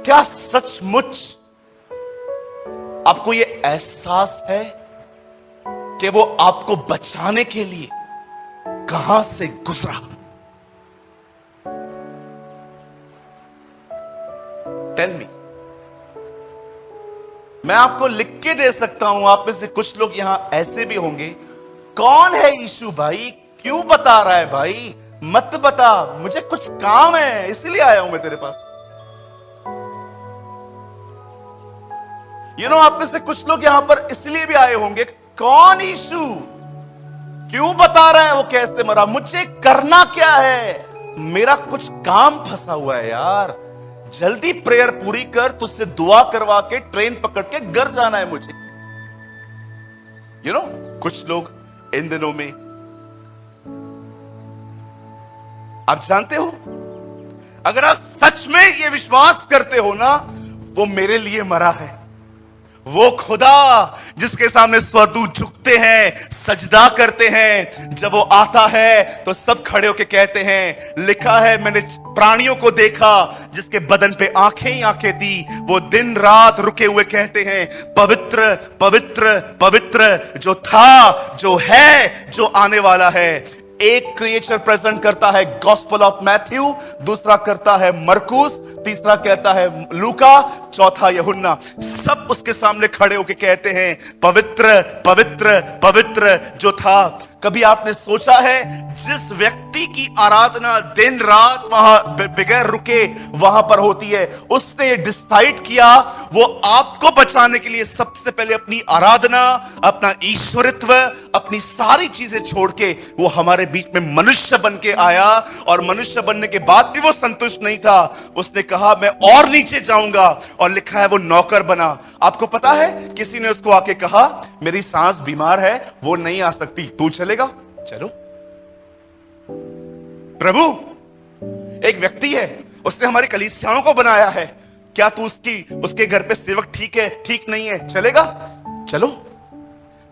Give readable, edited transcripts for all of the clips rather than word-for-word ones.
क्या सचमुच आपको यह एहसास है कि वो आपको बचाने के लिए कहां से गुजरा? Tell me. मैं आपको लिख के दे सकता हूं, आप में से कुछ लोग यहां ऐसे भी होंगे, कौन है यीशु भाई? क्यों बता रहा है भाई? मत बता, मुझे कुछ काम है इसलिए आया हूं मैं तेरे पास। आप में से कुछ लोग यहां पर इसलिए भी आए होंगे, कौन यीशु? क्यों बता रहा है वो कैसे मरा? मुझे करना क्या है? मेरा कुछ काम फंसा हुआ है यार, जल्दी प्रेयर पूरी कर, तुझसे दुआ करवा के ट्रेन पकड़ के घर जाना है मुझे। कुछ लोग इन दिनों में, आप जानते हो, अगर आप सच में ये विश्वास करते हो ना, वो मेरे लिए मरा है, वो खुदा जिसके सामने स्वदूत झुकते हैं, सजदा करते हैं, जब वो आता है तो सब खड़े होकर कहते हैं, लिखा है मैंने प्राणियों को देखा जिसके बदन पे आंखें ही आंखें थी, वो दिन रात रुके हुए कहते हैं, पवित्र पवित्र पवित्र, जो था, जो है, जो आने वाला है। एक क्रिएचर प्रेजेंट करता है गॉस्पेल ऑफ मैथ्यू, दूसरा करता है मरकुस, तीसरा कहता है लूका, चौथा यूहन्ना। सब उसके सामने खड़े होकर कहते हैं, पवित्र पवित्र पवित्र, जो था। कभी आपने सोचा है, जिस व्यक्ति की आराधना दिन रात वहां बगैर रुके वहां पर होती है, उसने ये डिसाइड किया वो आपको बचाने के लिए सबसे पहले अपनी आराधना, अपना ईश्वरित्व, अपनी सारी चीजें छोड़ के वो हमारे बीच में मनुष्य बन के आया। और मनुष्य बनने के बाद भी वो संतुष्ट नहीं था, उसने कहा मैं और नीचे जाऊंगा, और लिखा है वो नौकर बना। आपको पता है, किसी ने उसको आके कहा मेरी सांस बीमार है, वो नहीं आ सकती, तू चलेगा? चलो। प्रभु एक व्यक्ति है, उसने हमारी कलीसियाओं को बनाया है, क्या तू उसके घर पे सेवक ठीक है, ठीक नहीं है, चलेगा? चलो।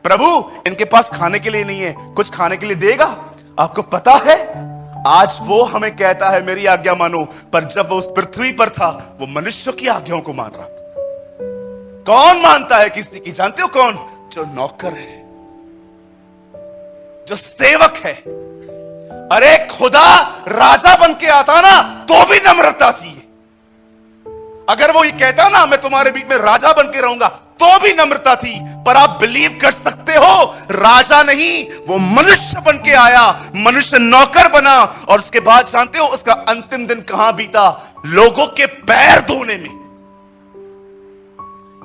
प्रभु इनके पास खाने के लिए नहीं है, कुछ खाने के लिए देगा? आपको पता है, आज वो हमें कहता है मेरी आज्ञा मानो, पर जब वो उस पृथ्वी पर था वो मनुष्यों की आज्ञाओं को मान रहा था। कौन मानता है किसी की? जानते हो कौन? जो नौकर है, जो सेवक है। अरे खुदा राजा बन के आता ना तो भी नम्रता थी। अगर वो ये कहता ना मैं तुम्हारे बीच में राजा बन के रहूंगा, तो भी नम्रता थी। पर आप बिलीव कर सकते हो, राजा नहीं, वो मनुष्य बन के आया, मनुष्य नौकर बना। और उसके बाद जानते हो उसका अंतिम दिन कहां बीता? लोगों के पैर धोने में।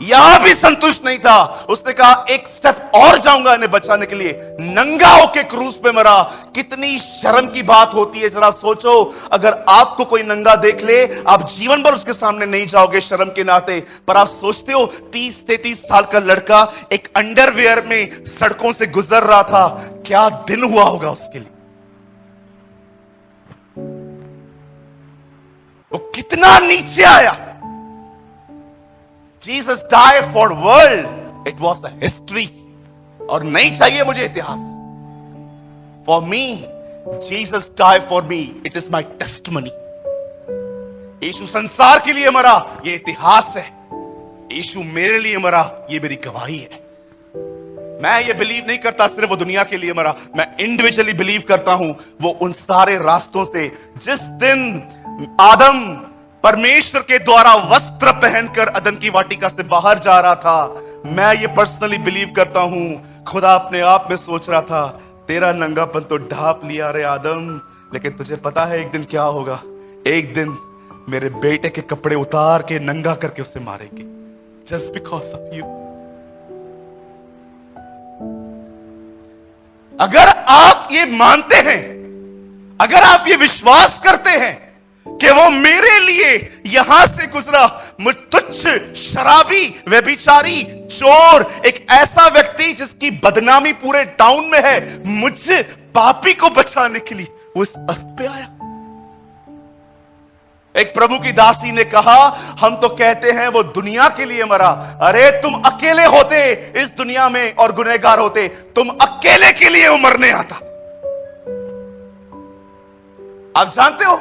यहां भी संतुष्ट नहीं था, उसने कहा एक स्टेप और जाऊंगा इन्हें बचाने के लिए, नंगा होके क्रूस पे मरा। कितनी शर्म की बात होती है, जरा सोचो, अगर आपको कोई नंगा देख ले, आप जीवन भर उसके सामने नहीं जाओगे शर्म के नाते। पर आप सोचते हो 30-33 साल का लड़का एक अंडरवियर में सड़कों से गुजर रहा था, क्या दिन हुआ होगा उसके लिए? वो कितना नीचे आया। Jesus died for world. It was a history. और नहीं चाहिए मुझे इतिहास। For me, Jesus died for me. It is my testimony. यीशु संसार के लिए मरा, ये इतिहास है। यीशु मेरे लिए मरा, ये मेरी गवाही है। मैं ये बिलीव नहीं करता सिर्फ वो दुनिया के लिए मरा, मैं इंडिविजुअली बिलीव करता हूं वो उन सारे रास्तों से, जिस दिन आदम परमेश्वर के द्वारा वस्त्र पहनकर अदन की वाटिका से बाहर जा रहा था, मैं ये पर्सनली बिलीव करता हूं खुदा अपने आप में सोच रहा था, तेरा नंगापन तो ढांप लिया रे आदम, लेकिन तुझे पता है एक दिन क्या होगा? एक दिन मेरे बेटे के कपड़े उतार के नंगा करके उसे मारेंगे, जस्ट बिकॉज ऑफ यू। अगर आप ये मानते हैं, अगर आप ये विश्वास करते हैं कि वो मेरे लिए यहां से गुजरा, मुझ तुच्छ शराबी व्यभिचारी चोर, एक ऐसा व्यक्ति जिसकी बदनामी पूरे टाउन में है, मुझे पापी को बचाने के लिए वो इस अर्थ पे आया। एक प्रभु की दासी ने कहा, हम तो कहते हैं वो दुनिया के लिए मरा। अरे तुम अकेले होते इस दुनिया में और गुनहगार होते, तुम अकेले के लिए वो मरने आता। आप जानते हो,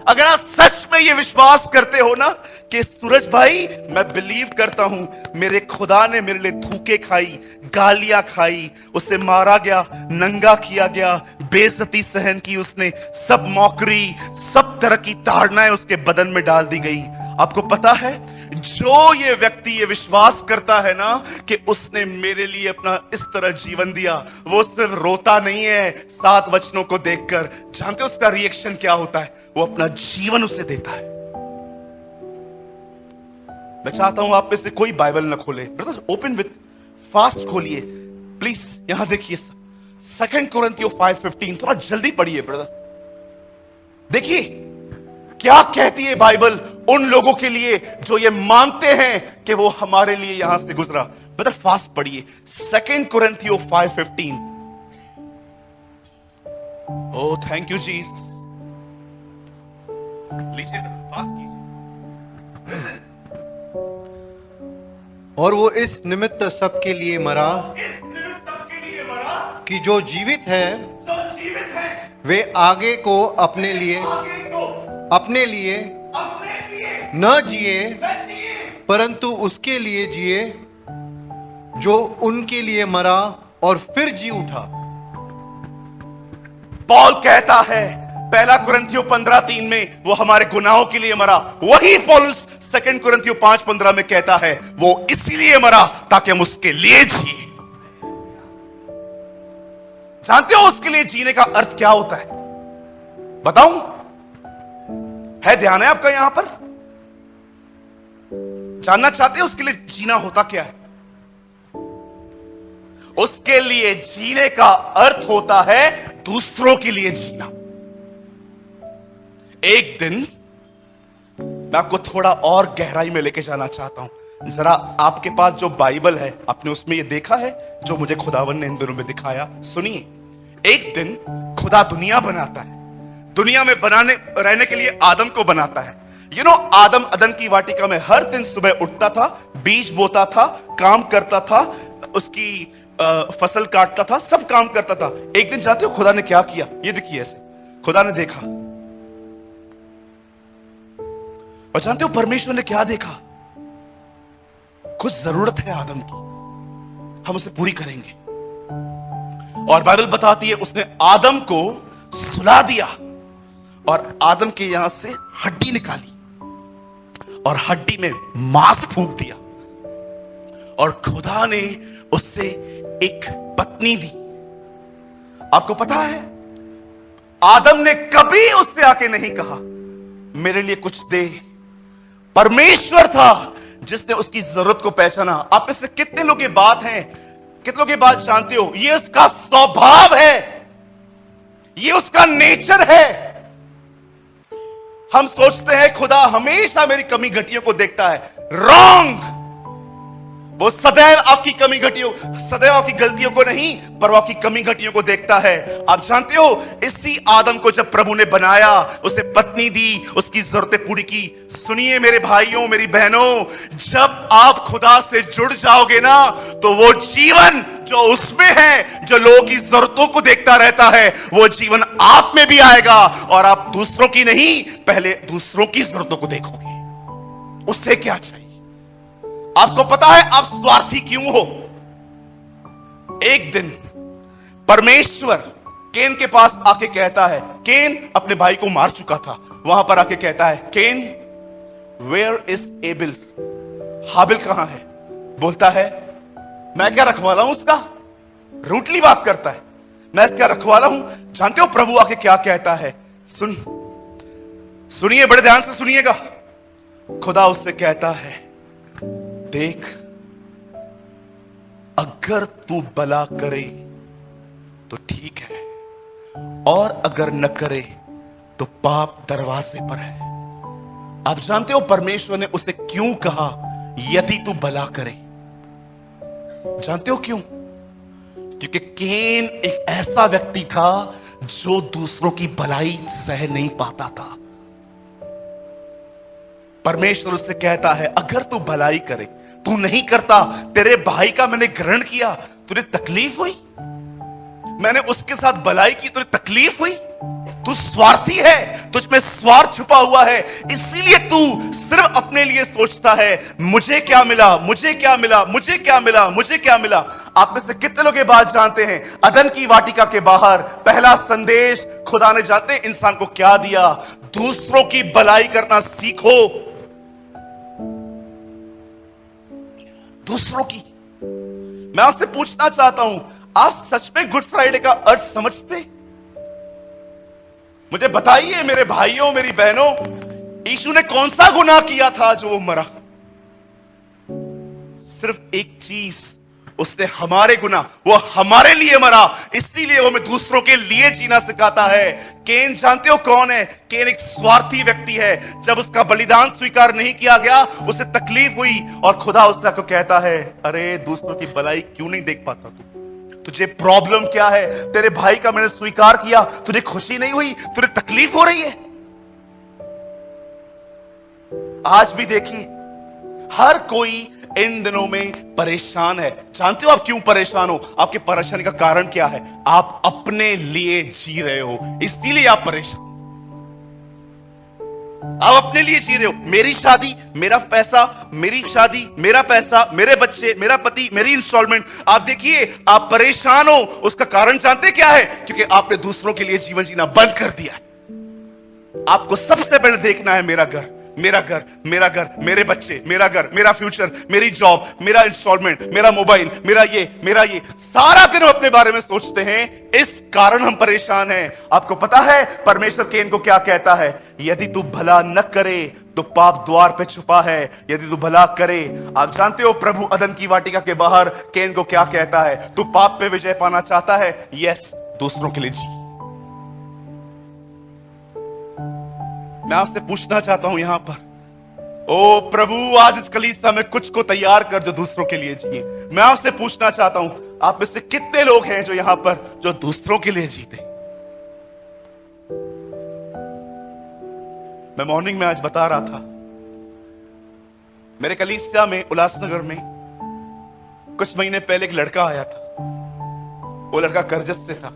अगर आप सच में ये विश्वास करते हो ना कि सूरज भाई, मैं बिलीव करता हूं मेरे खुदा ने मेरे लिए थूके खाई, गालियां खाई, उसे मारा गया, नंगा किया गया, बेइज्जती सहन की उसने, सब मौकरी, सब तरह की ताड़नाएं उसके बदन में डाल दी गई। आपको पता है, जो ये व्यक्ति ये विश्वास करता है ना कि उसने मेरे लिए अपना इस तरह जीवन दिया, वो सिर्फ रोता नहीं है 7 वचनों को देखकर। जानते हो उसका रिएक्शन क्या होता है? वो अपना जीवन उसे देता है। मैं चाहता हूं आप में से कोई बाइबल ना खोले, ब्रदर ओपन विथ फास्ट खोलिए प्लीज। यहां देखिए 2 कोरिन्थियों 5:15, थोड़ा जल्दी पढ़िए ब्रदर। देखिए क्या कहती है बाइबल उन लोगों के लिए जो ये मानते हैं कि वो हमारे लिए यहां से गुजरा। ब्रदर फास्ट पढ़िए 2 कोरिन्थियों 5:15। Oh thank you Jesus. लीजिए फास्ट कीजिए। और वो इस निमित्त सबके लिए मरा कि जो जीवित है वे आगे को अपने लिए न जिए, परंतु उसके लिए जिए जो उनके लिए मरा और फिर जी उठा। पौल कहता है 1 कोरिन्थियों 15:3 में वो हमारे गुनाहों के लिए मरा। वही पौलुस 2 कोरिन्थियों 5:15 में कहता है वो इसीलिए मरा ताकि हम उसके लिए जिए। जानते हो उसके लिए जीने का अर्थ क्या होता है? बताऊं? है ध्यान है आपका यहां पर? जानना चाहते हो उसके लिए जीना होता क्या है? उसके लिए जीने का अर्थ होता है दूसरों के लिए जीना। एक दिन मैं आपको थोड़ा और गहराई में लेके जाना चाहता हूं। जरा आपके पास जो बाइबल है, आपने उसमें ये देखा है जो मुझे खुदावन ने इन दिनों में दिखाया? सुनिए, एक दिन खुदा दुनिया बनाता है। दुनिया में रहने के लिए आदम को बनाता है। आदम अदन की वाटिका में हर दिन सुबह उठता था, बीज बोता था, काम करता था, उसकी फसल काटता था, सब काम करता था। एक दिन जानते हो खुदा ने क्या किया? ये देखिए ऐसे खुदा ने देखा, और जानते हो परमेश्वर ने क्या देखा? कुछ जरूरत है आदम की, हम उसे पूरी करेंगे। और बाइबल बताती है उसने आदम को सुला दिया और आदम के यहां से हड्डी निकाली और हड्डी में मांस फूंक दिया, और खुदा ने उससे एक पत्नी दी। आपको पता है आदम ने कभी उससे आके नहीं कहा मेरे लिए कुछ दे। परमेश्वर था जिसने उसकी जरूरत को पहचाना। आप में से कितने लोग ये बात हैं, कितने लोग ये बात जानते हो? ये उसका स्वभाव है, ये उसका नेचर है। हम सोचते हैं खुदा हमेशा मेरी कमी घटियों को देखता है। रॉन्ग। वो सदैव आपकी कमी घटियों, सदैव आपकी गलतियों को नहीं, पर वो आपकी कमी घटियों को देखता है। आप जानते हो इसी आदम को जब प्रभु ने बनाया, उसे पत्नी दी, उसकी जरूरतें पूरी की। सुनिए मेरे भाइयों मेरी बहनों, जब आप खुदा से जुड़ जाओगे ना, तो वो जीवन जो उसमें है, जो लोगों की जरूरतों को देखता रहता है, वो जीवन आप में भी आएगा। और आप दूसरों की नहीं, पहले दूसरों की जरूरतों को देखोगे। उससे क्या चाहिए? आपको पता है आप स्वार्थी क्यों हो? एक दिन परमेश्वर केन के पास आके कहता है, केन अपने भाई को मार चुका था, वहां पर आके कहता है केन वेयर इज एबिल? हाबिल कहां है? बोलता है मैं क्या रखवाला हूं उसका? रूटली बात करता है, मैं क्या रखवाला हूं? जानते हो प्रभु आके क्या कहता है? सुनिए बड़े ध्यान से सुनिएगा। खुदा उससे कहता है देख, अगर तू भला करे तो ठीक है, और अगर न करे तो पाप दरवाजे पर है। आप जानते हो परमेश्वर ने उसे क्यों कहा यदि तू भला करे? जानते हो क्यों? क्योंकि केन एक ऐसा व्यक्ति था जो दूसरों की भलाई सह नहीं पाता था। परमेश्वर उससे कहता है अगर तू भलाई करे, तू नहीं करता, तेरे भाई का मैंने ग्रहण किया, तुझे तकलीफ हुई, मैंने उसके साथ भलाई की, तुझे तकलीफ हुई, तू स्वार्थी है, तुझ में स्वार्थ छुपा हुआ है, इसीलिए तू सिर्फ अपने लिए सोचता है, मुझे क्या मिला, मुझे क्या मिला, मुझे क्या मिला, मुझे क्या मिला। आप में से कितने लोग ये बात जानते हैं? अदन की वाटिका के बाहर पहला संदेश खुदा ने जानते इंसान को क्या दिया? दूसरों की भलाई करना सीखो, दूसरों की। मैं आपसे पूछना चाहता हूं, आप सच में गुड फ्राइडे का अर्थ समझते? मुझे बताइए मेरे भाइयों, मेरी बहनों, यीशु ने कौन सा गुनाह किया था जो वो मरा? सिर्फ एक चीज, उसने हमारे गुनाह, वो हमारे लिए मरा, इसीलिए वो हमें दूसरों के लिए जीना सिखाता है। केन जानते हो कौन है? केन एक स्वार्थी व्यक्ति है। जब उसका बलिदान स्वीकार नहीं किया गया, उसे तकलीफ हुई और खुदा उससे को कहता है, अरे दूसरों की भलाई क्यों नहीं देख पाता तू? तुझे प्रॉब्लम क्या है? तेरे भाई का मैंने स्वीकार किया, तुझे खुशी नहीं हुई, तुझे तकलीफ हो रही है। आज भी देखिए, हर कोई इन दिनों में परेशान है। जानते हो आप क्यों परेशान हो? आपके परेशानी का कारण क्या है? आप अपने लिए जी रहे हो, इसीलिए आप परेशान। आप अपने लिए जी रहे हो। मेरी शादी, मेरा पैसा, मेरी शादी, मेरा पैसा, मेरे बच्चे, मेरा पति, मेरी इंस्टॉलमेंट। आप देखिए, आप परेशान हो, उसका कारण जानते क्या है? क्योंकि आपने दूसरों के लिए जीवन जीना बंद कर दिया। आपको सबसे पहले देखना है मेरा घर, मेरा घर, मेरा घर, मेरे बच्चे, मेरा घर, मेरा फ्यूचर, मेरी जॉब, मेरा इंस्टॉलमेंट, मेरा मोबाइल, मेरा ये। सारा दिन हम अपने बारे में सोचते हैं, इस कारण हम परेशान हैं। आपको पता है परमेश्वर केन को क्या कहता है? यदि तू भला न करे तो पाप द्वार पे छुपा है, यदि तू भला करे। आप जानते हो प्रभु अदन की वाटिका के बाहर केन को क्या कहता है? तू पाप पे विजय पाना चाहता है? यस, दूसरों के लिए जी। मैं आपसे पूछना चाहता हूं यहां पर, ओ प्रभु आज इस कलीसिया में कुछ को तैयार कर जो दूसरों के लिए जिए। मैं आपसे पूछना चाहता हूं, आप में से कितने लोग हैं जो यहां पर जो दूसरों के लिए जीते? मैं मॉर्निंग में आज बता रहा था, मेरे कलीसिया में उल्लासनगर में कुछ महीने पहले एक लड़का आया था। वो लड़का करजत से था,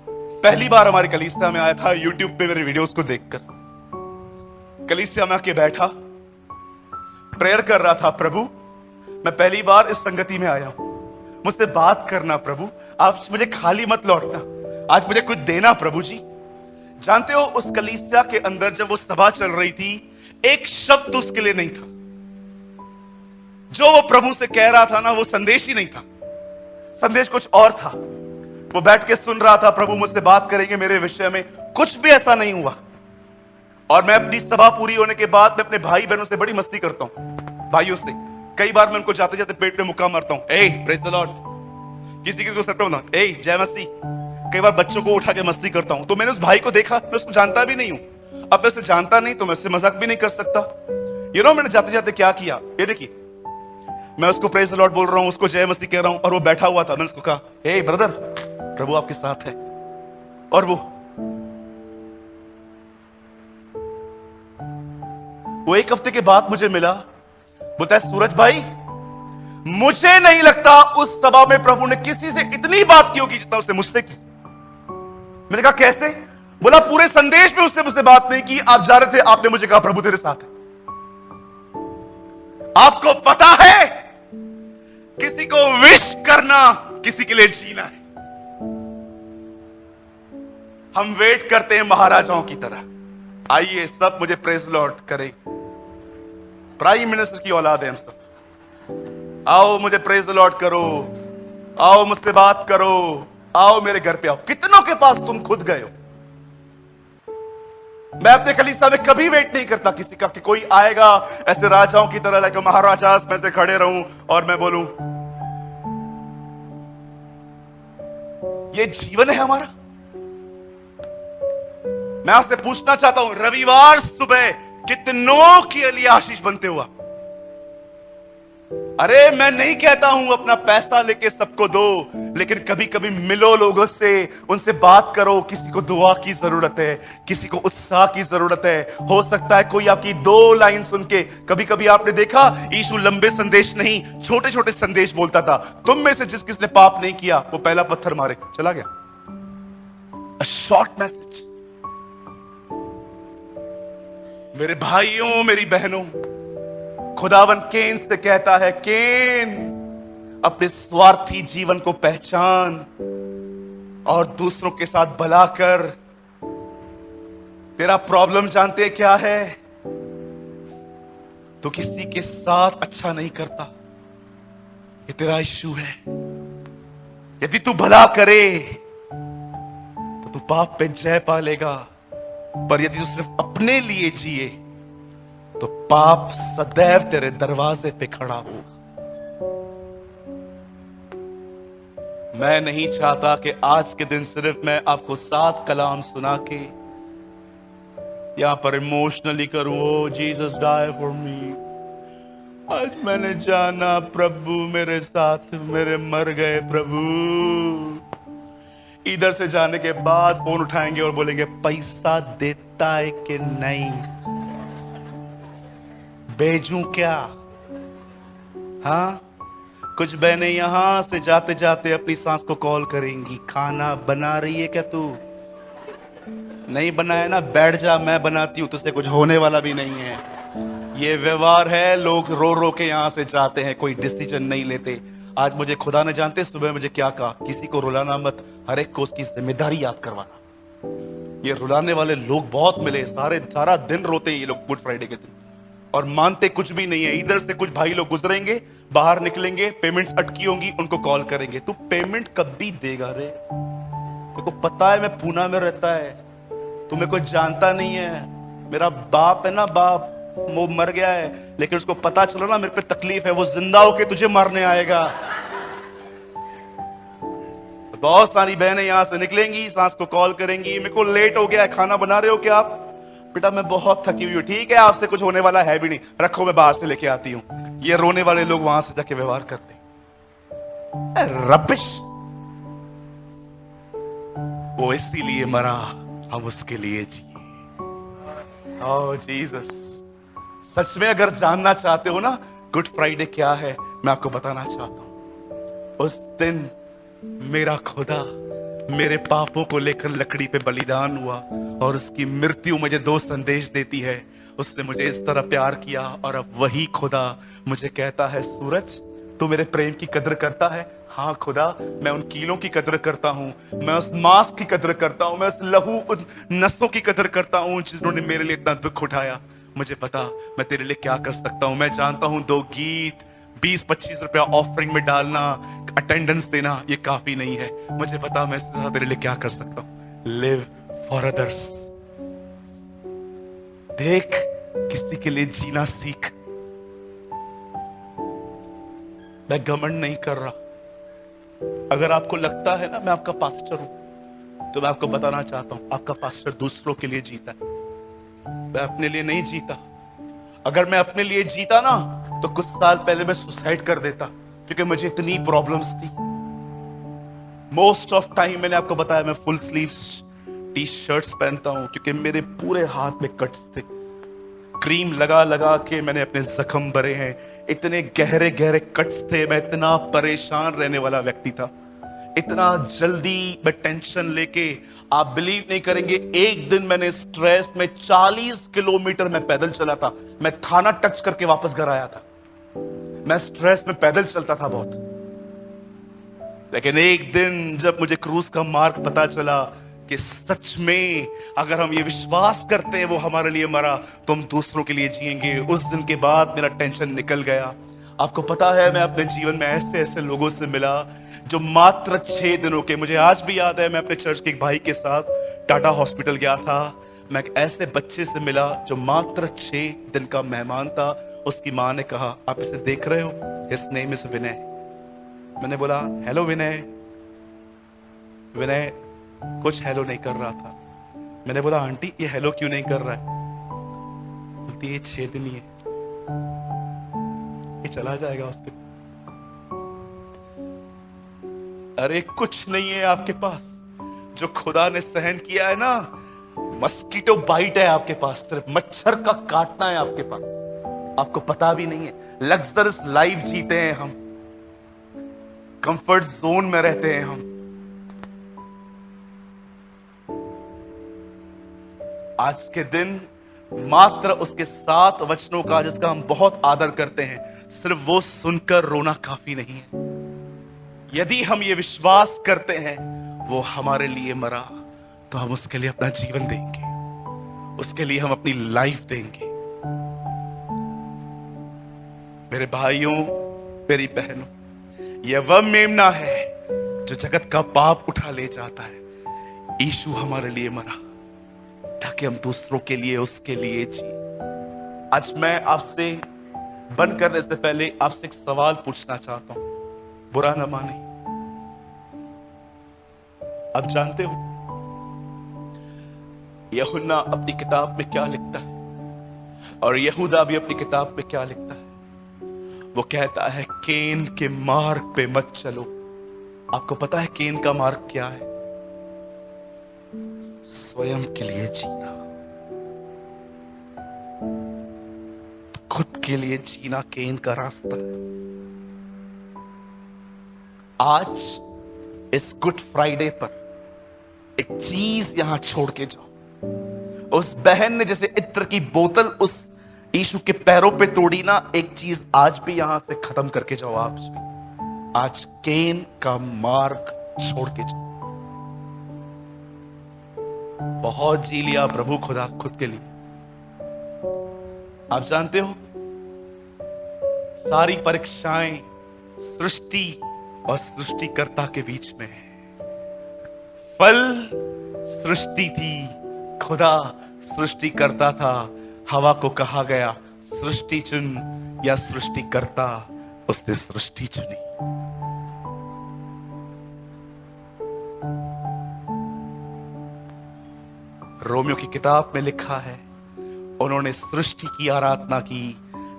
पहली बार हमारे कलीसिया में आया था। यूट्यूब पे मेरे वीडियोस को देखकर कलीसिया में आके बैठा, प्रेयर कर रहा था, प्रभु मैं पहली बार इस संगति में आया हूं, मुझसे बात करना प्रभु, आप मुझे खाली मत लौटना, आज मुझे कुछ देना प्रभु जी। जानते हो उस कलीसिया के अंदर जब वो सभा चल रही थी, एक शब्द उसके लिए नहीं था। जो वो प्रभु से कह रहा था ना, वो संदेश ही नहीं था, संदेश कुछ और था। वो बैठ के सुन रहा था, प्रभु मुझसे बात करेंगे मेरे विषय में। कुछ भी ऐसा नहीं हुआ। और मैं अपनी सभा पूरी होने के बाद मैं अपने भाई बहनों से बड़ी मस्ती करता हूं, भाइयों से। कई बार मैं उनको जाते जाते पेट में मुक्का मारता हूं, ए प्रेज द लॉर्ड, किसी को सर पे बोलता, ए जय मसीह। कई बार बच्चों को उठा के मस्ती करता हूं। तो मैंने उस भाई को देखा, मैं उसको जानता भी नहीं हूं। अब मैं उसे जानता नहीं तो मैं उससे मजाक भी नहीं कर सकता। मैंने जाते जाते क्या किया, ये देखिए, मैं उसको प्रेज द लॉर्ड बोल रहा हूं, उसको जय मसीह कह रहा हूं, और वो बैठा हुआ था। मैंने उसको कहा, ए ब्रदर, प्रभु आपके साथ है। और वो एक हफ्ते के बाद मुझे मिला, बोलता है, सूरज भाई मुझे नहीं लगता उस सभा में प्रभु ने किसी से इतनी बात की होगी जितना उसने मुझसे की। मैंने कहा कैसे? बोला पूरे संदेश में उससे मुझसे बात नहीं की, आप जा रहे थे, आपने मुझे कहा प्रभु तेरे साथ है। आपको पता है किसी को विश करना किसी के लिए जीना है। हम वेट करते हैं महाराजाओं की तरह, आइए सब मुझे प्रेज लॉर्ड करें। प्राइम मिनिस्टर की औलाद है हम सब, आओ मुझे प्रेज द लॉर्ड करो, आओ मुझसे बात करो, आओ मेरे घर पे आओ। कितनों के पास तुम खुद गए हो? मैं अपने कलीसिया में कभी वेट नहीं करता किसी का कि कोई आएगा ऐसे राजाओं की तरह, लाइक महाराजा में से खड़े रहूं और मैं बोलूं। ये जीवन है हमारा। मैं आपसे पूछना चाहता हूं, रविवार सुबह कितनों के लिए आशीष बनते हुआ? अरे मैं नहीं कहता हूं अपना पैसा लेके सबको दो, लेकिन कभी कभी मिलो लोगों से, उनसे बात करो। किसी को दुआ की जरूरत है, किसी को उत्साह की जरूरत है। हो सकता है कोई आपकी 2 लाइन सुन के, कभी कभी आपने देखा यीशु लंबे संदेश नहीं, छोटे छोटे संदेश बोलता था। तुम में से जिस किसने पाप नहीं किया वो पहला पत्थर मारे, चला गया। A short message. मेरे भाइयों, मेरी बहनों, खुदावन केन से कहता है, केन अपने स्वार्थी जीवन को पहचान और दूसरों के साथ भला कर। तेरा प्रॉब्लम जानते हैं क्या है? तो किसी के साथ अच्छा नहीं करता, ये तेरा इश्यू है। यदि तू भला करे तो तू पाप पे जय पा लेगा, पर यदि तू सिर्फ अपने लिए जिए तो पाप सदैव तेरे दरवाजे पे खड़ा होगा। मैं नहीं चाहता कि आज के दिन सिर्फ मैं आपको 7 कलाम सुना के यहां पर इमोशनली करूं, ओ जीसस डाई फॉर मी। आज मैंने जाना प्रभु मेरे साथ, मेरे मर गए प्रभु। इधर से जाने के बाद फोन उठाएंगे और बोलेंगे पैसा देता है कि नहीं, भेजूं क्या? हाँ, कुछ बहनें यहां से जाते जाते अपनी सास को कॉल करेंगी, खाना बना रही है क्या तू? नहीं बनाया ना, बैठ जा, मैं बनाती हूं, तुझसे कुछ होने वाला भी नहीं है। ये व्यवहार है, लोग रो रो के यहां से जाते हैं, कोई डिसीजन नहीं लेते। आज मुझे खुदा ने जानते सुबह मुझे क्या कहा, किसी को रुलाना मत, हर एक को उसकी जिम्मेदारी याद करवाना। ये रुलाने वाले लोग बहुत मिले, सारा दिन रोते हैं ये लोग गुड फ्राइडे के दिन, और मानते कुछ भी नहीं है। इधर से कुछ भाई लोग गुजरेंगे, बाहर निकलेंगे, पेमेंट्स अटकी होंगी, उनको कॉल करेंगे, तू पेमेंट कब भी देगा रे? तेरे को पता है मैं पूना में रहता है, तू मेरे को जानता नहीं है, मेरा बाप है ना, बाप वो मर गया है, लेकिन उसको पता चला ना मेरे पे तकलीफ है, वो जिंदा होके तुझे मारने आएगा। बहुत सारी बहनें यहां से निकलेंगी, सास को कॉल करेंगी, मेरे को लेट हो गया है, खाना बना रहे हो क्या आप? बेटा मैं बहुत थकी हुई हूं। ठीक है, आपसे कुछ होने वाला है भी नहीं, रखो मैं बाहर से लेके आती हूं। ये रोने वाले लोग वहां से जाके व्यवहार करते, रबिश। वो इसीलिए मरा, हम उसके लिए जिए। ओह जीसस, सच में अगर जानना चाहते हो ना गुड फ्राइडे क्या है, मैं आपको बताना चाहता हूं। उस दिन मेरा खुदा मेरे पापों को लेकर लकड़ी पे बलिदान हुआ, और उसकी मृत्यु मुझे 2 संदेश देती है। उसने मुझे इस तरह प्यार किया, और अब वही खुदा मुझे कहता है, सूरज तू मेरे प्रेम की कदर करता है? हाँ खुदा, मैं उन कीलों की कदर करता हूं, मैं उस मांस की कदर करता हूं, मैं उस लहू, उन नसों की कदर करता हूं जिन्होंने मेरे लिए इतना दुख उठाया। मुझे पता मैं तेरे लिए क्या कर सकता हूं। मैं जानता हूं 2 गीत, 20-25 रुपया ऑफरिंग में डालना, अटेंडेंस देना, ये काफी नहीं है। मुझे पता मैं इससे तेरे लिए क्या कर सकता हूं। Live for others. देख, किसी के लिए जीना सीख। मैं घमंड नहीं कर रहा। अगर आपको लगता है ना मैं आपका पास्टर हूं, तो मैं आपको बताना चाहता हूं, आपका पास्टर दूसरों के लिए जीता है, मैं अपने लिए नहीं जीता। अगर मैं अपने लिए जीता ना तो कुछ साल पहले मैं सुसाइड कर देता, क्योंकि मुझे इतनी प्रॉब्लम्स थी। मोस्ट ऑफ टाइम मैंने आपको बताया मैं फुल स्लीव्स टी शर्ट्स पहनता हूं, क्योंकि मेरे पूरे हाथ में कट्स थे। क्रीम लगा लगा के मैंने अपने जख्म भरे हैं, इतने गहरे गहरे कट्स थे। मैं इतना परेशान रहने वाला व्यक्ति था, इतना जल्दी मैं टेंशन लेके, आप बिलीव नहीं करेंगे, एक दिन मैंने स्ट्रेस में 40 किलोमीटर मैं पैदल चला था। मैं थाना टच करके वापस घर आया था। मैं स्ट्रेस में पैदल चलता था बहुत। लेकिन एक दिन जब मुझे क्रूस का मार्ग पता चला कि सच में अगर हम ये विश्वास करते हैं वो हमारे लिए मरा, तो हम दूसरों के लिए जिएंगे, उस दिन के बाद मेरा टेंशन निकल गया। आपको पता है मैं अपने जीवन में ऐसे ऐसे लोगों से मिला जो मात्र 6 दिनों के, मुझे आज भी याद है, मैं अपने चर्च के एक भाई के साथ टाटा हॉस्पिटल गया था। मैं एक ऐसे बच्चे से मिला जो मात्र 6 दिन का मेहमान था। उसकी माँ ने कहा, आप इसे देख रहे हो, हिज नेम इज विनय। मैंने बोला हेलो विनय। विनय कुछ हेलो नहीं कर रहा था। मैंने बोला आंटी ये हेलो क्यों नहीं कर रहा है? बोलती ये 6 दिन ही है, ये चला जाएगा उसके। अरे कुछ नहीं है आपके पास, जो खुदा ने सहन किया है ना, मस्कीटो बाइट है आपके पास, सिर्फ मच्छर का काटना है आपके पास। आपको पता भी नहीं है। लग्जरियस लाइफ जीते हैं हम, कंफर्ट जोन में रहते हैं हम। आज के दिन मात्र उसके 7 वचनों का, जिसका हम बहुत आदर करते हैं, सिर्फ वो सुनकर रोना काफी नहीं है। यदि हम ये विश्वास करते हैं वो हमारे लिए मरा, तो हम उसके लिए अपना जीवन देंगे, उसके लिए हम अपनी लाइफ देंगे। मेरे भाइयों, मेरी बहनों, यह वह मेमना है जो जगत का पाप उठा ले जाता है। यीशु हमारे लिए मरा ताकि हम दूसरों के लिए, उसके लिए जी। आज मैं आपसे बंद करने से पहले आपसे एक सवाल पूछना चाहता हूं, बुरा ना माने। आप जानते हो यूहन्ना अपनी किताब में क्या लिखता है और यहूदा भी अपनी किताब में क्या लिखता है? वो कहता है केन के मार्ग पे मत चलो। आपको पता है केन का मार्ग क्या है? स्वयं के लिए जीना, खुद के लिए जीना केन का रास्ता है। आज इस गुड फ्राइडे पर एक चीज यहां छोड़ के जाओ। उस बहन ने जैसे इत्र की बोतल उस यीशु के पैरों पे तोड़ी ना, एक चीज आज भी यहां से खत्म करके जाओ। आज केन का मार्ग छोड़ के जाओ। बहुत जी लिया प्रभु खुदा खुद के लिए। आप जानते हो सारी परीक्षाएं सृष्टि और सृष्टिकर्ता के बीच में है। फल सृष्टि थी, खुदा सृष्टिकर्ता था। हवा को कहा गया सृष्टि चुन, या सृष्टिकर्ता उसने सृष्टि चुनी। रोमियो की किताब में लिखा है उन्होंने सृष्टि की आराधना की,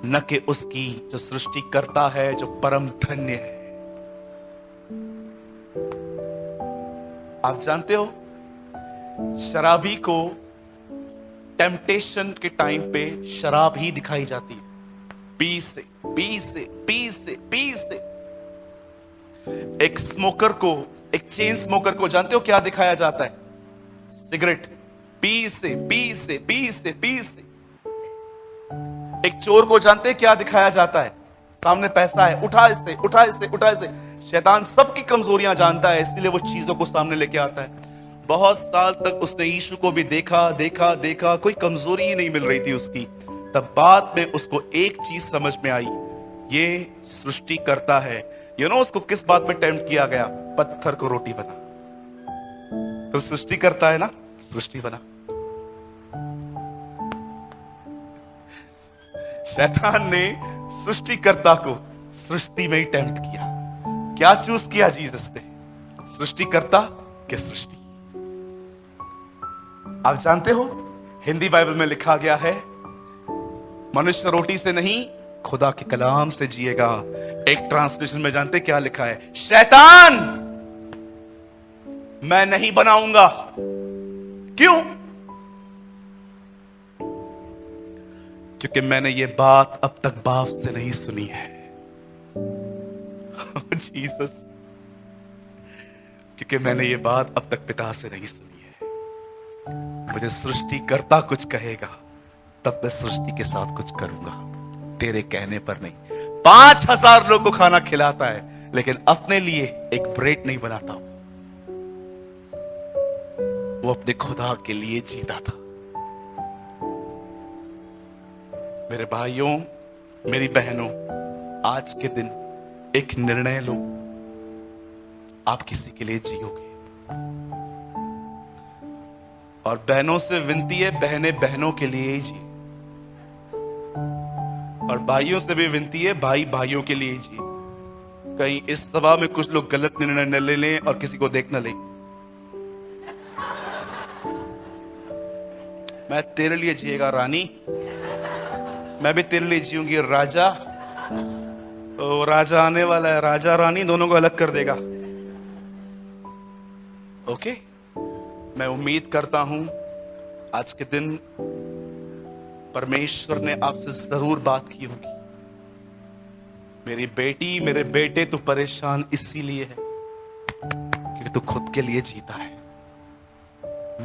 न कि उसकी जो सृष्टि करता है, जो परम धन्य है। आप जानते हो शराबी को टेम्पटेशन के टाइम पे शराब ही दिखाई जाती है। पी से पी से पी से पी से। एक स्मोकर को, एक चेन स्मोकर को जानते हो क्या दिखाया जाता है? सिगरेट। पी से पी से पी से पी से। एक चोर को जानते हैं क्या दिखाया जाता है? सामने पैसा है, उठा इसे, उठा इसे, उठा इसे। शैतान सबकी कमजोरियां जानता है, इसलिए वो चीजों को सामने लेके आता है। बहुत साल तक उसने यीशु को भी देखा देखा देखा, कोई कमजोरी ही नहीं मिल रही थी उसकी। तब बाद में उसको एक चीज समझ में आई, ये सृष्टि करता है। उसको किस बात में टेम्प्ट किया गया? पत्थर को रोटी बना। तो सृष्टि करता है ना, सृष्टि बना। शैतान ने सृष्टिकर्ता को सृष्टि में ही टेम्प्ट किया। क्या चूज किया जीसस ने? सृष्टिकर्ता के सृष्टि। आप जानते हो हिंदी बाइबल में लिखा गया है मनुष्य रोटी से नहीं खुदा के कलाम से जिएगा। एक ट्रांसलेशन में जानते क्या लिखा है? शैतान मैं नहीं बनाऊंगा। क्यों? क्योंकि मैंने ये बात अब तक बाप से नहीं सुनी है। जीसस, क्योंकि मैंने ये बात अब तक पिता से नहीं सुनी है। मुझे सृष्टिकर्ता कुछ कहेगा तब मैं सृष्टि के साथ कुछ करूंगा, तेरे कहने पर नहीं। 5000 लोग को खाना खिलाता है लेकिन अपने लिए एक ब्रेड नहीं बनाता। वो अपने खुदा के लिए जीता था। मेरे भाइयों, मेरी बहनों, आज के दिन एक निर्णय लो, आप किसी के लिए जियोगे। और बहनों से विनती है, बहनें बहनों के लिए ही जिए। और भाइयों से भी विनती है, भाई भाइयों के लिए ही जिए। कहीं इस सभा में कुछ लोग गलत निर्णय न ले लें और किसी को देख न लें। मैं तेरे लिए जिएगा रानी, मैं भी तेरे लिए जीऊंगी राजा। तो राजा आने वाला है, राजा रानी दोनों को अलग कर देगा। ओके, मैं उम्मीद करता हूं आज के दिन परमेश्वर ने आपसे जरूर बात की होगी। मेरी बेटी, मेरे बेटे, तू परेशान इसीलिए है क्योंकि तू खुद के लिए जीता है।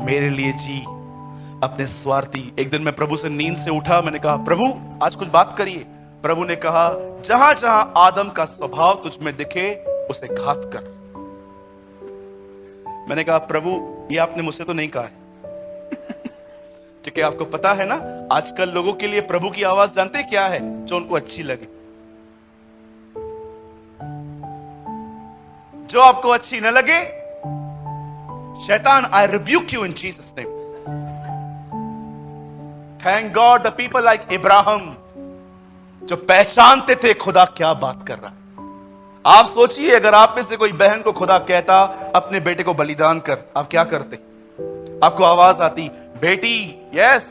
मेरे लिए जी, अपने स्वार्थी। एक दिन मैं प्रभु से नींद से उठा, मैंने कहा प्रभु आज कुछ बात करिए। प्रभु ने कहा जहां जहां आदम का स्वभाव तुझ में दिखे उसे घात कर। मैंने कहा प्रभु ये आपने मुझसे तो नहीं कहा है क्योंकि आपको पता है ना आजकल लोगों के लिए प्रभु की आवाज जानते क्या है? जो उनको अच्छी लगे, जो आपको अच्छी न लगे। शैतान, आई rebuke you in Jesus name. Thank God the people like Ibrahim जो पहचानते थे खुदा क्या बात कर रहा है। आप सोचिए अगर आप में से कोई बहन को खुदा कहता अपने बेटे को बलिदान कर, आप क्या करते? आपको आवाज आती बेटी यस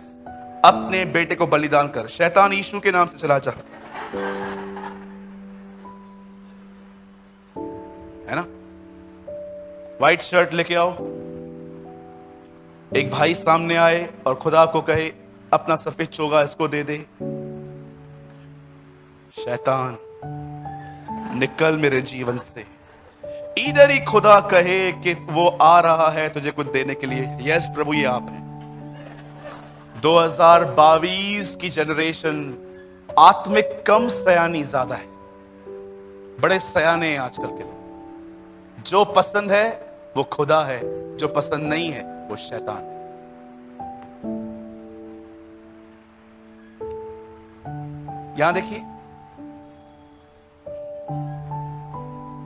अपने बेटे को बलिदान कर। शैतान यीशु के नाम से चला जा, है ना? व्हाइट शर्ट लेके आओ, एक भाई सामने आए और खुदा को कहे अपना सफेद चोगा इसको दे दे। शैतान निकल मेरे जीवन से। इधर ही खुदा कहे कि वो आ रहा है तुझे कुछ देने के लिए। यस प्रभु ये आप हैं। 2022 की जनरेशन आत्मिक कम सयानी ज्यादा है, बड़े सयाने हैं आजकल के लोग। जो पसंद है वो खुदा है, जो पसंद नहीं है वो शैतान। यहां देखिए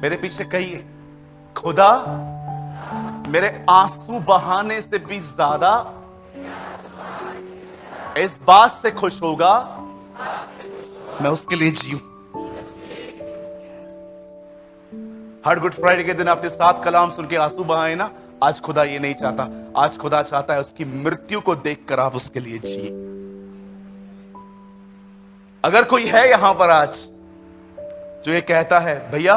मेरे पीछे कहिए खुदा मेरे आंसू बहाने से भी ज्यादा इस बात से खुश होगा मैं उसके लिए जीऊं। हर गुड फ्राइडे के दिन आपने 7 कलाम सुन के आंसू बहाए ना। आज खुदा ये नहीं चाहता, आज खुदा चाहता है उसकी मृत्यु को देखकर आप उसके लिए जिए। अगर कोई है यहां पर आज जो ये कहता है भैया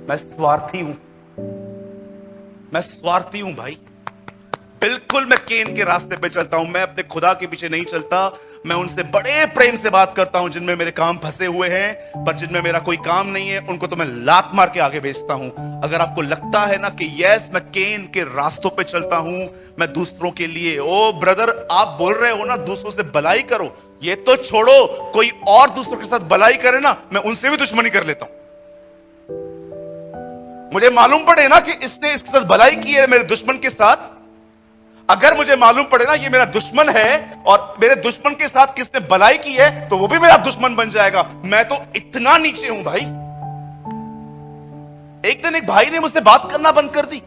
मैं स्वार्थी हूं, मैं स्वार्थी हूं भाई, बिल्कुल मैं केन के रास्ते पे चलता हूं, मैं अपने खुदा के पीछे नहीं चलता, मैं उनसे बड़े प्रेम से बात करता हूं जिनमें मेरे काम फंसे हुए हैं, पर जिनमें मेरा कोई काम नहीं है उनको तो मैं लात मार के आगे भेजता हूं। अगर आपको लगता है ना कि यस मैं केन के रास्तों पे चलता हूं, मैं दूसरों के लिए, ओ ब्रदर आप बोल रहे हो ना दूसरों से भलाई करो, ये तो छोड़ो, कोई और दूसरों के साथ भलाई करे ना मैं उनसे भी दुश्मनी कर लेता हूं। मुझे मालूम पड़े ना कि इसने इसके साथ भलाई की है मेरे दुश्मन के साथ, अगर मुझे मालूम पड़े ना ये मेरा दुश्मन है और मेरे दुश्मन के साथ किसने भलाई की है तो वो भी मेरा दुश्मन बन जाएगा। मैं तो इतना नीचे हूं भाई। एक दिन एक भाई ने मुझसे बात करना बंद कर दी,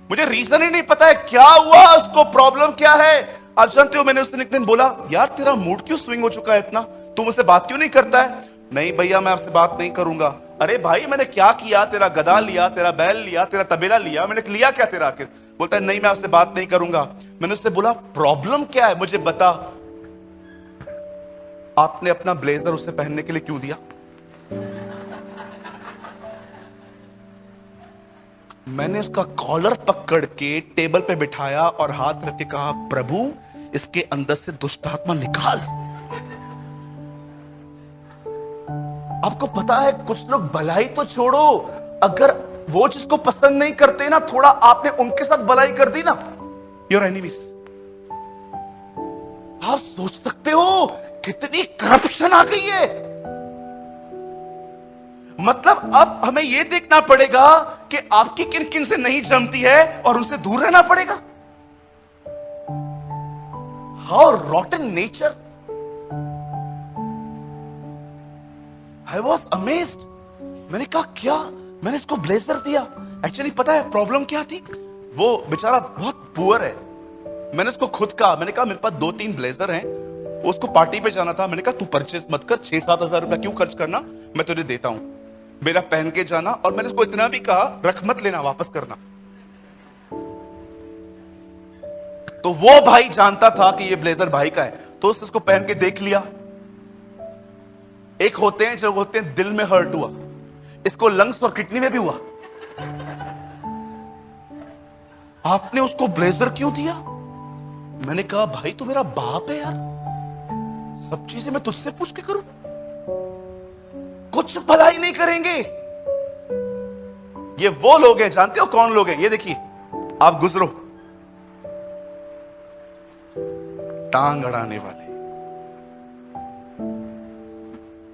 मुझे रीजन ही नहीं पता है क्या हुआ, उसको प्रॉब्लम क्या है। आप जानते हो मैंने उस दिन एक दिन बोला यार तेरा मूड क्यों स्विंग हो चुका है इतना, तू मुझसे बात क्यों नहीं करता है? नहीं भैया मैं आपसे बात नहीं करूंगा। अरे भाई मैंने क्या किया, तेरा गधा लिया, तेरा बैल लिया, तेरा तबेला लिया, मैंने लिया क्या तेरा आखिर? बोलता है नहीं मैं आपसे बात नहीं करूंगा। मैंने उससे बोला प्रॉब्लम क्या है मुझे बता। आपने अपना ब्लेजर उसे पहनने के लिए क्यों दिया? मैंने उसका कॉलर पकड़ के टेबल पे बिठाया और हाथ रख के कहा प्रभु इसके अंदर से दुष्ट आत्मा निकाल। आपको पता है कुछ लोग भलाई तो छोड़ो, अगर वो जिसको पसंद नहीं करते ना थोड़ा आपने उनके साथ भलाई कर दी ना, योर एनिमीज। आप सोच सकते हो कितनी करप्शन आ गई है। मतलब अब हमें यह देखना पड़ेगा कि आपकी किन किन से नहीं जमती है और उनसे दूर रहना पड़ेगा। How रॉटन nature. I was amazed. मैंने कहा क्या, मैंने इसको ब्लेजर दिया। एक्चुअली पता है प्रॉब्लम क्या थी, वो बेचारा बहुत पुअर है। मैंने उसको खुद कहा, मैंने कहा मेरे पास 2-3 ब्लेजर हैं, उसको पार्टी पे जाना था। मैंने कहा तू परचेस मत कर, 6-7 हजार रुपया क्यों खर्च करना, मैं तुझे देता हूं, मेरा पहन के जाना। और मैंने उसको इतना भी कहा रख मत लेना, वापस करना। तो वो भाई जानता था कि ये ब्लेजर भाई का है, तो उसने इसको पहन के देख लिया। एक होते हैं जो होते हैं दिल में हर्ट हुआ, इसको लंग्स और किडनी में भी हुआ। आपने उसको ब्लेजर क्यों दिया? मैंने कहा भाई तू मेरा बाप है यार, सब चीजें मैं तुझसे पूछ के करूं, कुछ भलाई नहीं करेंगे। ये वो लोग हैं, जानते हो कौन लोग हैं? ये देखिए आप गुजरो, टांग अड़ाने वाले।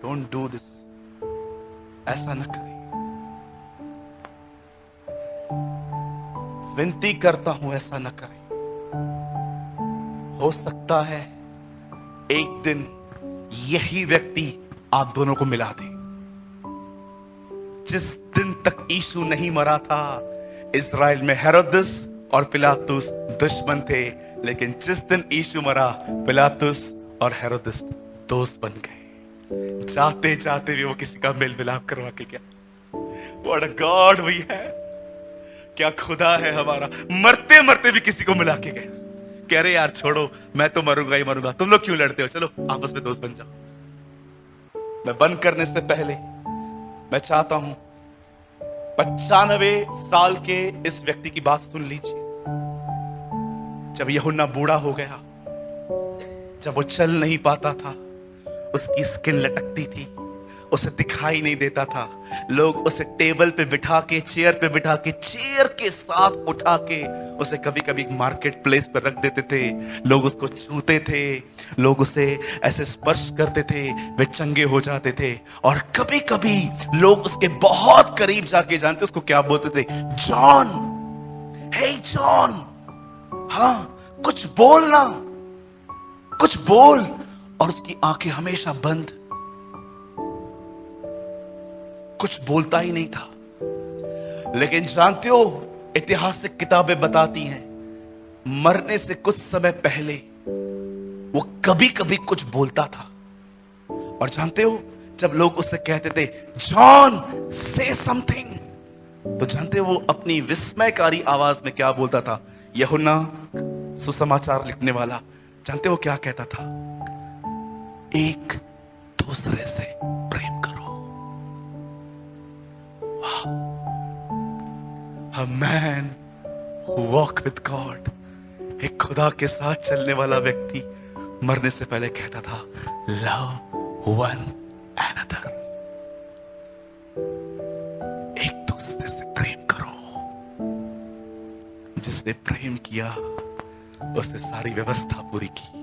डोंट डू दिस, ऐसा न करें। विनती करता हूं, ऐसा न करें। हो सकता है एक दिन यही व्यक्ति आप दोनों को मिला दे। जिस दिन तक यीशु नहीं मरा था, इज़राइल में हेरोदस और पिलातुस दुश्मन थे, लेकिन जिस दिन यीशु मरा, पिलातुस और हेरोदस दोस्त बन गए। जाते जाते भी वो किसी का मेल मिलाप करवा के गया। व्हाट अ गॉड वी है, क्या खुदा है हमारा। मरते मरते भी किसी को मिला के गया। कह रहे यार छोड़ो, मैं तो मरूंगा ही मरूंगा, तुम लोग क्यों लड़ते हो, चलो आपस में दोस्त बन जाओ। मैं बंद करने से पहले मैं चाहता हूं 95 साल के इस व्यक्ति की बात सुन लीजिए। जब यूहन्ना बूढ़ा हो गया, जब वो चल नहीं पाता था, उसकी स्किन लटकती थी, उसे दिखाई नहीं देता था। लोग उसे टेबल पे बिठा के, चेयर पे बिठा के, चेयर के साथ उठा के उसे कभी कभी मार्केट प्लेस पर रख देते थे। लोग उसको छूते थे, लोग उसे ऐसे स्पर्श करते थे, वे चंगे हो जाते थे। और कभी कभी लोग उसके बहुत करीब जाके, जानते उसको क्या बोलते थे? जॉन, हे जॉन, हाँ कुछ बोलना, कुछ बोल। और उसकी आंखें हमेशा बंद, कुछ बोलता ही नहीं था। लेकिन जानते हो, ऐतिहासिक किताबें बताती हैं, मरने से कुछ समय पहले वो कभी कभी कुछ बोलता था। और जानते हो, जब लोग उससे कहते थे जॉन से समथिंग, तो जानते हो वो अपनी विस्मयकारी आवाज में क्या बोलता था? यूहन्ना सुसमाचार लिखने वाला, जानते हो क्या कहता था? एक दूसरे से प्रेम करो। A man who walk with God, एक खुदा के साथ चलने वाला व्यक्ति मरने से पहले कहता था, love one another, एक दूसरे से प्रेम करो। जिसने प्रेम किया उसने सारी व्यवस्था पूरी की।